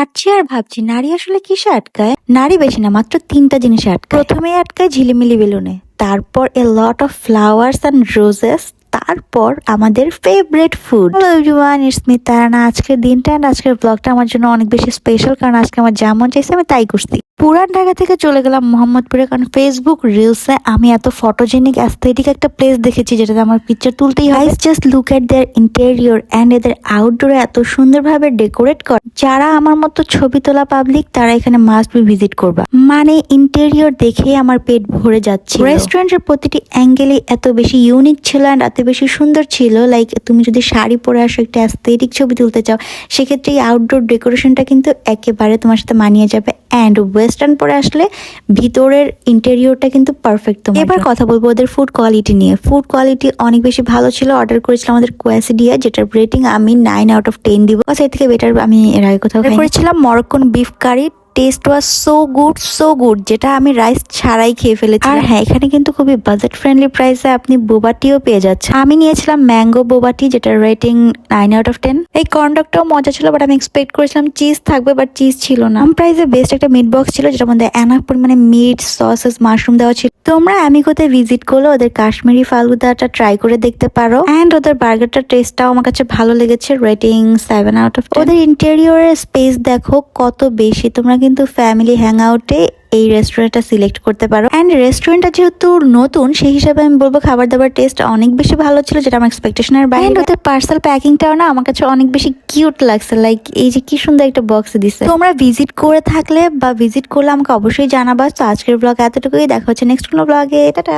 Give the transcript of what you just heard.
হাঁটছি আর ভাবছি নারী আসলে কিসে আটকায়। নারী বেশি না, মাত্র তিনটা জিনিসে আটকায়। প্রথমেই আটকায় ঝিলিমিলি বেলুনে, তারপর a lot of flowers and roses, তারপর আমাদের favourite food. Hello everyone, it's me Tarana. আজকের দিনটা এন্ড আজকের ব্লগটা আমার জন্য অনেক বেশি স্পেশাল, কারণ আজকে আমার যা মন চাইছে আমি তাই করছি। পুরান ঢাকা থেকে চলে গেলাম মোহাম্মদপুরে, কারণ ফেসবুক রিলসে আমি এত ফটোজেনিক অ্যাস্থেটিক একটা প্লেস দেখেছি যেটাতে আমার পিকচার তুলতেই হয়। Just look at there interior and এদের আউটডোরে এত সুন্দরভাবে ডেকোরেট করে। যারা আমার মতো ছবি তোলা পাবলিক তারা এখানে মাস্ট বি ভিজিট করবা। মানে ইন্টেরিয়র দেখে আমার পেট ভরে যাচ্ছে। রেস্টুরেন্টের প্রতিটি অ্যাঙ্গেলে এত বেশি ইউনিক ছিল অ্যান্ড এত বেশি সুন্দর ছিল। লাইক তুমি যদি শাড়ি পরে আসো, একটা অ্যাস্থেটিক ছবি তুলতে চাও, সেক্ষেত্রে এই আউটডোর ডেকোরেশনটা কিন্তু একেবারে তোমার সাথে মানিয়ে যাবে। অ্যান্ড ওয়েস্টার্ন পরে আসলে ভিতরের ইন্টেরিয়রটা কিন্তু পারফেক্ট। তোমার এবার কথা বলবো ওদের ফুড কোয়ালিটি নিয়ে। ফুড কোয়ালিটি অনেক বেশি ভালো ছিল। অর্ডার করেছিলাম আমাদের কোয়াসিডিয়া, যেটার রেটিং আমি 9/10 দিব। এর থেকে বেটার আমি এর আগে কোথাও করেছিলাম Moroccan beef curry. Taste was so good, যেটা আমি রাইস ছাড়াই খেয়ে ফেলেছি। আর হ্যাঁ, এখানে কিন্তু খুবই বাজেট ফ্রেন্ডলি প্রাইসে আপনি বোবাটিও পেয়ে যাচ্ছেন। আমি নিয়েছিলাম ম্যাঙ্গো বোবাটি, যেটার রেটিং 9/10। এই কর্নডকটাও মজা ছিল, বাট আমি এক্সপেক্ট করেছিলাম চিজ থাকবে, বাট চিজ ছিল না। কম প্রাইসে বেস্ট একটা মিট বক্স ছিল, যেটার মধ্যে এনাফ পরিমাণে মিট, সসেস, মাশরুম দেওয়া ছিল। তোমরা আমিগোতে ভিজিট করলে ওদের কাশ্মীরি ফালুদাটা ট্রাই করে দেখতে পারো। অ্যান্ড ওদের বার্গারটার টেস্টটাও আমার কাছে ভালো লেগেছে, রেটিং 7/10। ওদের ইন্টেরিয়রের স্পেস দেখো কত বেশি। তোমরা কিন্তু ফ্যামিলি হ্যাং আউটে এই রেস্টুরেন্টটা সিলেক্ট করতে পারো। অ্যান্ড রেস্টুরেন্টটা যেহেতু নতুন, সেই হিসাবে আমি বলবো খাবার দাবার টেস্ট অনেক বেশি ভালো ছিল, যেটা আমার এক্সপেকটেশনের বাইরে। ওদের পার্সেল প্যাকিংটাও না আমার কাছে অনেক বেশি কিউট লাগছে। লাইক এই যে কি সুন্দর একটা বক্সে দিছে। তোমরা ভিজিট করে থাকলে বা ভিজিট করলে আমাকে অবশ্যই জানাবা। তো আজকের ব্লগ এতটুকুই, দেখা হচ্ছে নেক্সট কোনো ব্লগে। টাটা।